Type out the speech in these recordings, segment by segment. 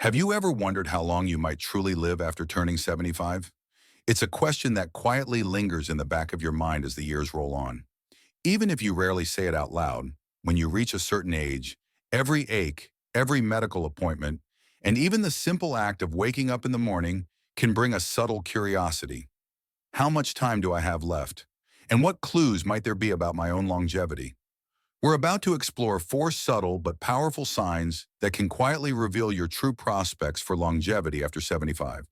Have you ever wondered how long you might truly live after turning 75? It's a question that quietly lingers in the back of your mind as the years roll on. Even if you rarely say it out loud, when you reach a certain age, every ache, every medical appointment, and even the simple act of waking up in the morning can bring a subtle curiosity. How much time do I have left? And what clues might there be about my own longevity? We're about to explore four subtle but powerful signs that can quietly reveal your true prospects for longevity after 75.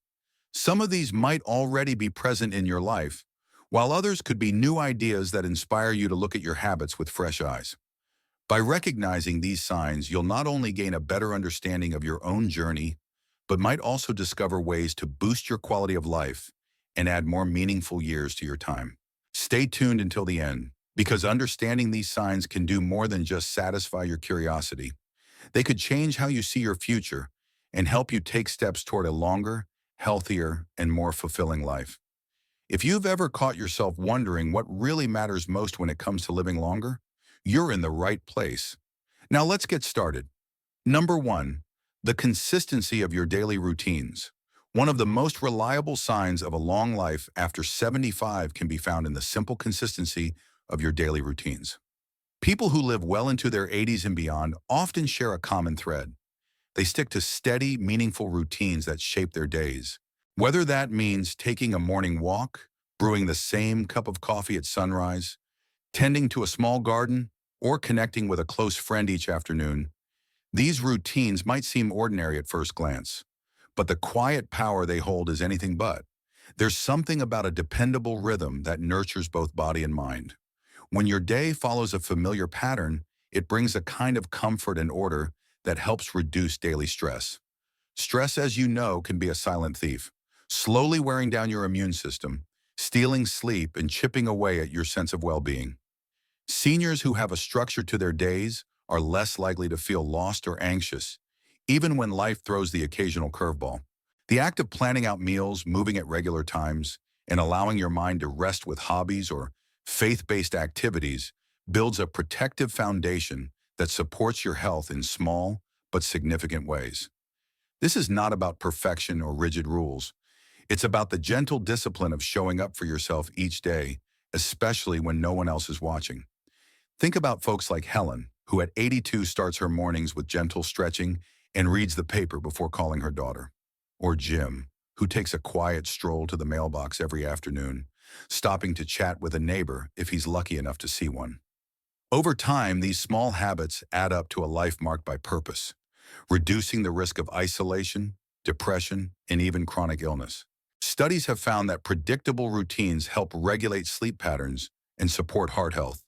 Some of these might already be present in your life, while others could be new ideas that inspire you to look at your habits with fresh eyes. By recognizing these signs, you'll not only gain a better understanding of your own journey, but might also discover ways to boost your quality of life and add more meaningful years to your time. Stay tuned until the end, because understanding these signs can do more than just satisfy your curiosity. They could change how you see your future and help you take steps toward a longer, healthier, and more fulfilling life. If you've ever caught yourself wondering what really matters most when it comes to living longer, you're in the right place. Now let's get started. Number one, the consistency of your daily routines. One of the most reliable signs of a long life after 75 can be found in the simple consistency of your daily routines. People who live well into their 80s and beyond often share a common thread. They stick to steady, meaningful routines that shape their days. Whether that means taking a morning walk, brewing the same cup of coffee at sunrise, tending to a small garden, or connecting with a close friend each afternoon, these routines might seem ordinary at first glance, but the quiet power they hold is anything but. There's something about a dependable rhythm that nurtures both body and mind. When your day follows a familiar pattern, it brings a kind of comfort and order that helps reduce daily stress. Stress, as you know, can be a silent thief, slowly wearing down your immune system, stealing sleep, and chipping away at your sense of well-being. Seniors who have a structure to their days are less likely to feel lost or anxious, even when life throws the occasional curveball. The act of planning out meals, moving at regular times, and allowing your mind to rest with hobbies or faith-based activities builds a protective foundation that supports your health in small but significant ways. This is not about perfection or rigid rules. It's about the gentle discipline of showing up for yourself each day, especially when no one else is watching. Think about folks like Helen, who at 82 starts her mornings with gentle stretching and reads the paper before calling her daughter. Or Jim, who takes a quiet stroll to the mailbox every afternoon, stopping to chat with a neighbor if he's lucky enough to see one. Over time, these small habits add up to a life marked by purpose, reducing the risk of isolation, depression, and even chronic illness. Studies have found that predictable routines help regulate sleep patterns and support heart health,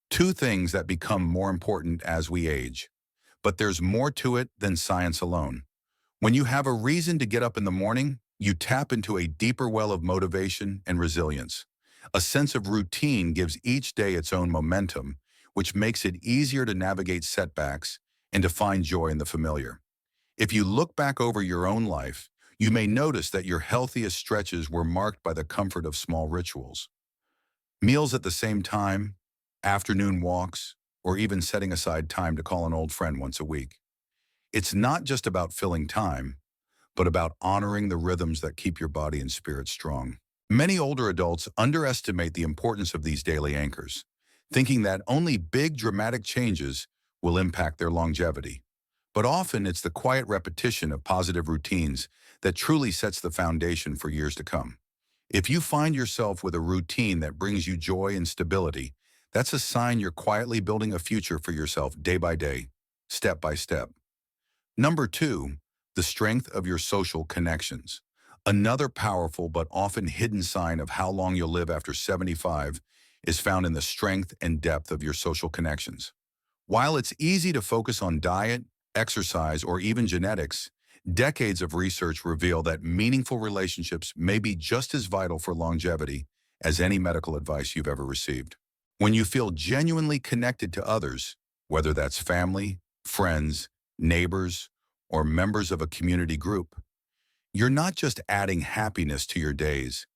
two things that become more important as we age. But there's more to it than science alone. When you have a reason to get up in the morning, you tap into a deeper well of motivation and resilience. A sense of routine gives each day its own momentum, which makes it easier to navigate setbacks and to find joy in the familiar. If you look back over your own life, you may notice that your healthiest stretches were marked by the comfort of small rituals. Meals at the same time, afternoon walks, or even setting aside time to call an old friend once a week. It's not just about filling time, but about honoring the rhythms that keep your body and spirit strong. Many older adults underestimate the importance of these daily anchors, thinking that only big dramatic changes will impact their longevity. But often it's the quiet repetition of positive routines that truly sets the foundation for years to come. If you find yourself with a routine that brings you joy and stability, that's a sign you're quietly building a future for yourself day by day, step by step. Number two, the strength of your social connections. Another powerful but often hidden sign of how long you'll live after 75 is found in the strength and depth of your social connections. While it's easy to focus on diet, exercise, or even genetics, decades of research reveal that meaningful relationships may be just as vital for longevity as any medical advice you've ever received. When you feel genuinely connected to others, whether that's family, friends, neighbors, or members of a community group, you're not just adding happiness to your days,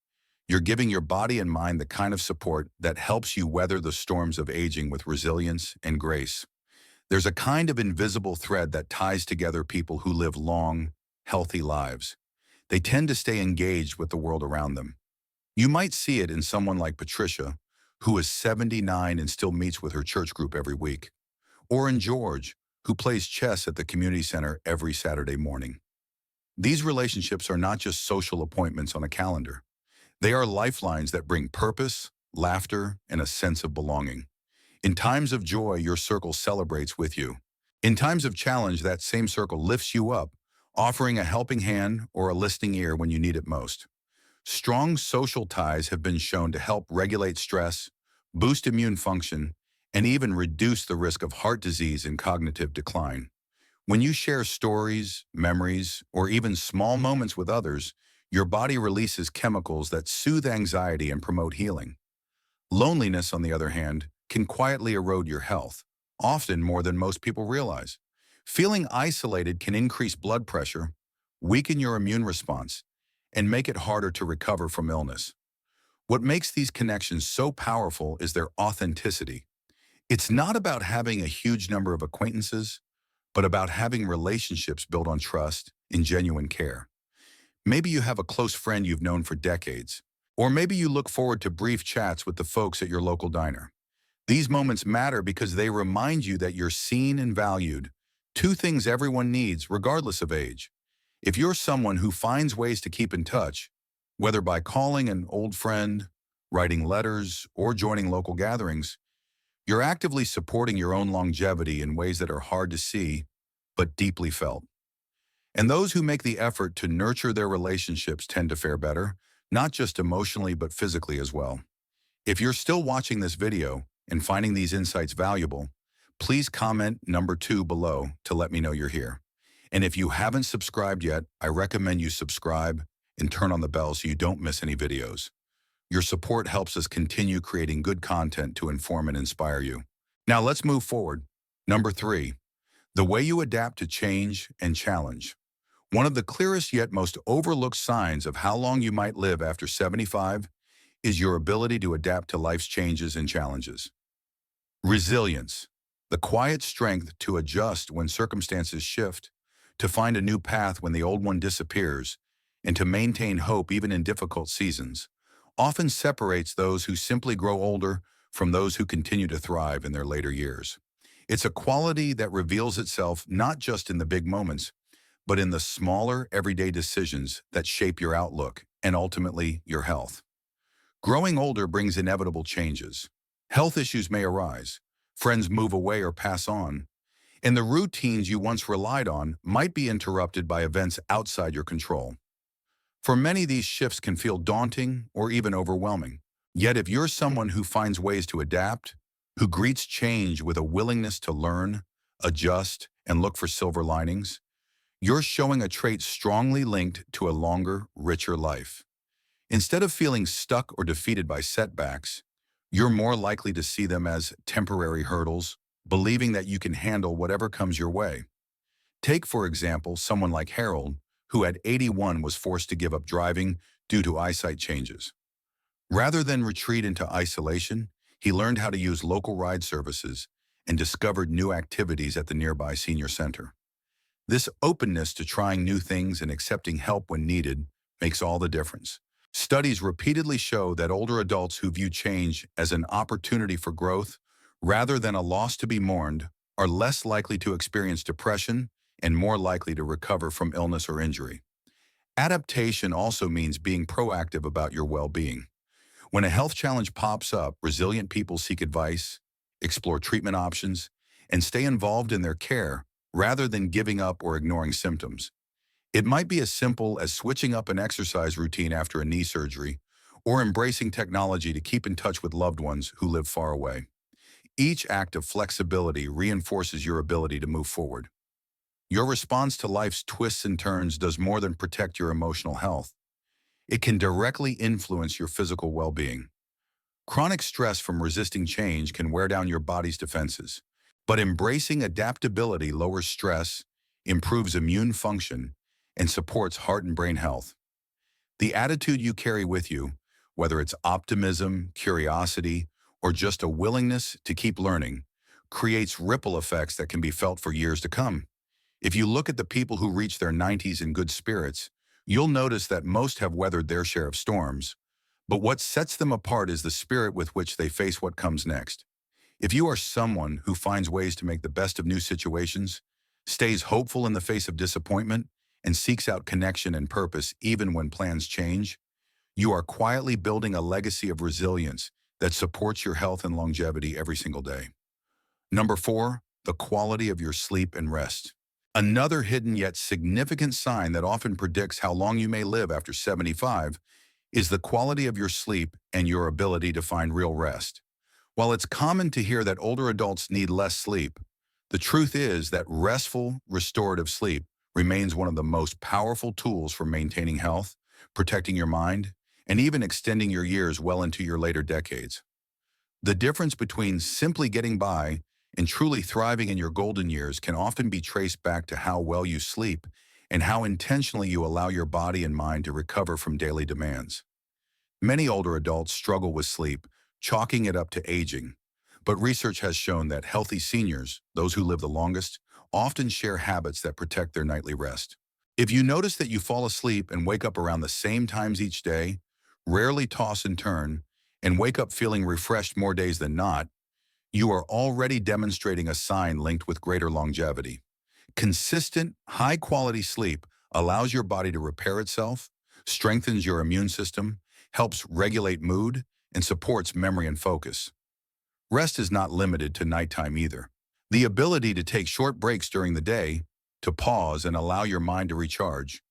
you're giving your body and mind the kind of support that helps you weather the storms of aging with resilience and grace. There's a kind of invisible thread that ties together people who live long, healthy lives. They tend to stay engaged with the world around them. You might see it in someone like Patricia, who is 79 and still meets with her church group every week, or in George, who plays chess at the community center every Saturday morning. These relationships are not just social appointments on a calendar. They are lifelines that bring purpose, laughter, and a sense of belonging. In times of joy, your circle celebrates with you. In times of challenge, that same circle lifts you up, offering a helping hand or a listening ear when you need it most. Strong social ties have been shown to help regulate stress, boost immune function, and even reduce the risk of heart disease and cognitive decline. When you share stories, memories, or even small moments with others, your body releases chemicals that soothe anxiety and promote healing. Loneliness, on the other hand, can quietly erode your health, often more than most people realize. Feeling isolated can increase blood pressure, weaken your immune response, and make it harder to recover from illness. What makes these connections so powerful is their authenticity. It's not about having a huge number of acquaintances, but about having relationships built on trust and genuine care. Maybe you have a close friend you've known for decades, or maybe you look forward to brief chats with the folks at your local diner. These moments matter because they remind you that you're seen and valued, two things everyone needs regardless of age. If you're someone who finds ways to keep in touch, whether by calling an old friend, writing letters, or joining local gatherings, you're actively supporting your own longevity in ways that are hard to see, but deeply felt. And those who make the effort to nurture their relationships tend to fare better, not just emotionally, but physically as well. If you're still watching this video and finding these insights valuable, please comment number 2 below to let me know you're here. And if you haven't subscribed yet, I recommend you subscribe and turn on the bell so you don't miss any videos. Your support helps us continue creating good content to inform and inspire you. Now let's move forward. Number 3, the way you adapt to change and challenge. One of the clearest yet most overlooked signs of how long you might live after 75 is your ability to adapt to life's changes and challenges. Resilience, the quiet strength to adjust when circumstances shift, to find a new path when the old one disappears, and to maintain hope even in difficult seasons, often separates those who simply grow older from those who continue to thrive in their later years. It's a quality that reveals itself not just in the big moments, but in the smaller, everyday decisions that shape your outlook and ultimately your health. Growing older brings inevitable changes. Health issues may arise, friends move away or pass on, and the routines you once relied on might be interrupted by events outside your control. For many, these shifts can feel daunting or even overwhelming. Yet if you're someone who finds ways to adapt, who greets change with a willingness to learn, adjust, and look for silver linings, you're showing a trait strongly linked to a longer, richer life. Instead of feeling stuck or defeated by setbacks, you're more likely to see them as temporary hurdles, believing that you can handle whatever comes your way. Take, for example, someone like Harold, who at 81 was forced to give up driving due to eyesight changes. Rather than retreat into isolation, he learned how to use local ride services and discovered new activities at the nearby senior center. This openness to trying new things and accepting help when needed makes all the difference. Studies repeatedly show that older adults who view change as an opportunity for growth rather than a loss to be mourned are less likely to experience depression and more likely to recover from illness or injury. Adaptation also means being proactive about your well-being. When a health challenge pops up, resilient people seek advice, explore treatment options, and stay involved in their care rather than giving up or ignoring symptoms. It might be as simple as switching up an exercise routine after a knee surgery or embracing technology to keep in touch with loved ones who live far away. Each act of flexibility reinforces your ability to move forward. Your response to life's twists and turns does more than protect your emotional health. It can directly influence your physical well-being. Chronic stress from resisting change can wear down your body's defenses, but embracing adaptability lowers stress, improves immune function, and supports heart and brain health. The attitude you carry with you, whether it's optimism, curiosity, or just a willingness to keep learning, creates ripple effects that can be felt for years to come. If you look at the people who reach their 90s in good spirits, you'll notice that most have weathered their share of storms. But what sets them apart is the spirit with which they face what comes next. If you are someone who finds ways to make the best of new situations, stays hopeful in the face of disappointment, and seeks out connection and purpose even when plans change, you are quietly building a legacy of resilience that supports your health and longevity every single day. Number 4, the quality of your sleep and rest. Another hidden yet significant sign that often predicts how long you may live after 75 is the quality of your sleep and your ability to find real rest. While it's common to hear that older adults need less sleep, the truth is that restful, restorative sleep remains one of the most powerful tools for maintaining health, protecting your mind, and even extending your years well into your later decades. The difference between simply getting by and truly thriving in your golden years can often be traced back to how well you sleep and how intentionally you allow your body and mind to recover from daily demands. Many older adults struggle with sleep, chalking it up to aging. But research has shown that healthy seniors, those who live the longest, often share habits that protect their nightly rest. If you notice that you fall asleep and wake up around the same times each day, rarely toss and turn, and wake up feeling refreshed more days than not, you are already demonstrating a sign linked with greater longevity. Consistent, high-quality sleep allows your body to repair itself, strengthens your immune system, helps regulate mood, and supports memory and focus. Rest is not limited to nighttime either. The ability to take short breaks during the day, to pause and allow your mind to recharge,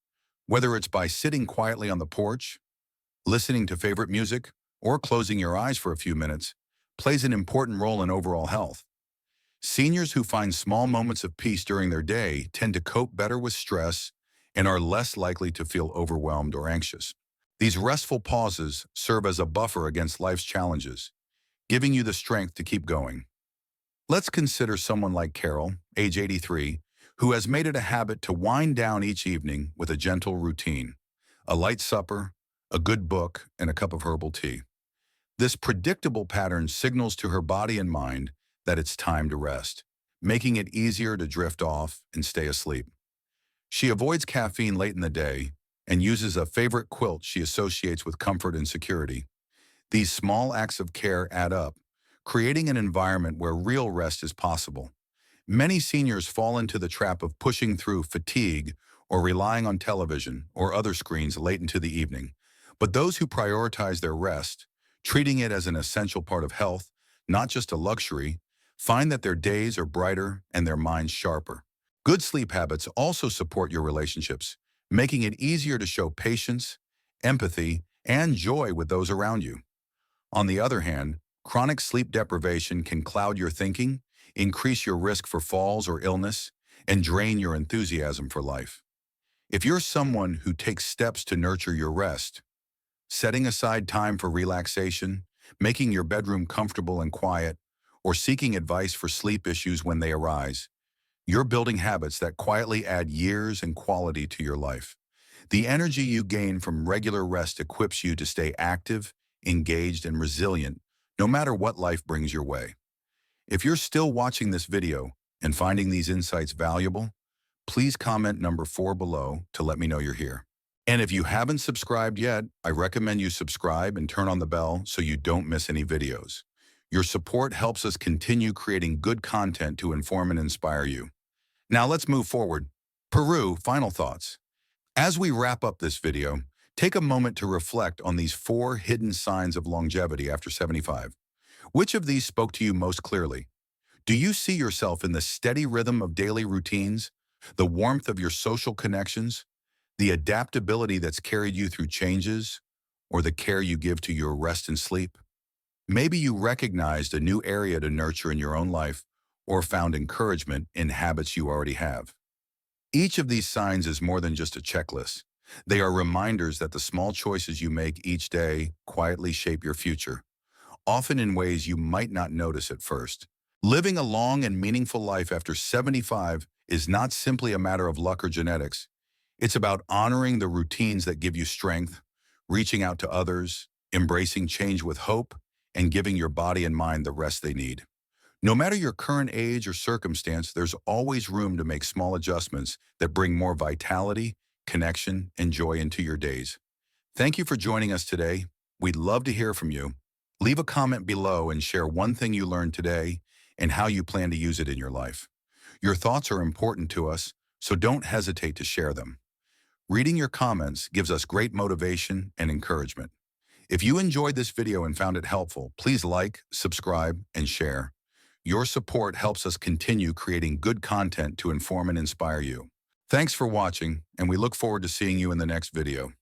whether it's by sitting quietly on the porch, listening to favorite music, or closing your eyes for a few minutes, plays an important role in overall health. Seniors who find small moments of peace during their day tend to cope better with stress and are less likely to feel overwhelmed or anxious. These restful pauses serve as a buffer against life's challenges, giving you the strength to keep going. Let's consider someone like Carol, age 83, who has made it a habit to wind down each evening with a gentle routine, a light supper, a good book, and a cup of herbal tea. This predictable pattern signals to her body and mind that it's time to rest, making it easier to drift off and stay asleep. She avoids caffeine late in the day and uses a favorite quilt she associates with comfort and security. These small acts of care add up, creating an environment where real rest is possible. Many seniors fall into the trap of pushing through fatigue or relying on television or other screens late into the evening. But those who prioritize their rest, treating it as an essential part of health, not just a luxury, find that their days are brighter and their minds sharper. Good sleep habits also support your relationships, making it easier to show patience, empathy, and joy with those around you. On the other hand, chronic sleep deprivation can cloud your thinking, increase your risk for falls or illness, and drain your enthusiasm for life. If you're someone who takes steps to nurture your rest, setting aside time for relaxation, making your bedroom comfortable and quiet, or seeking advice for sleep issues when they arise, you're building habits that quietly add years and quality to your life. The energy you gain from regular rest equips you to stay active, engaged, and resilient, no matter what life brings your way. If you're still watching this video and finding these insights valuable, please comment number 4 below to let me know you're here. And if you haven't subscribed yet, I recommend you subscribe and turn on the bell so you don't miss any videos. Your support helps us continue creating good content to inform and inspire you. Now let's move forward. Peru, final thoughts. As we wrap up this video, take a moment to reflect on these 4 hidden signs of longevity after 75. Which of these spoke to you most clearly? Do you see yourself in the steady rhythm of daily routines, the warmth of your social connections, the adaptability that's carried you through changes, or the care you give to your rest and sleep? Maybe you recognized a new area to nurture in your own life or found encouragement in habits you already have. Each of these signs is more than just a checklist. They are reminders that the small choices you make each day quietly shape your future, often in ways you might not notice at first. Living a long and meaningful life after 75 is not simply a matter of luck or genetics. It's about honoring the routines that give you strength, reaching out to others, embracing change with hope, and giving your body and mind the rest they need. No matter your current age or circumstance, there's always room to make small adjustments that bring more vitality, connection, and joy into your days. Thank you for joining us today. We'd love to hear from you. Leave a comment below and share one thing you learned today and how you plan to use it in your life. Your thoughts are important to us, so don't hesitate to share them. Reading your comments gives us great motivation and encouragement. If you enjoyed this video and found it helpful, please like, subscribe, and share. Your support helps us continue creating good content to inform and inspire you. Thanks for watching, and we look forward to seeing you in the next video.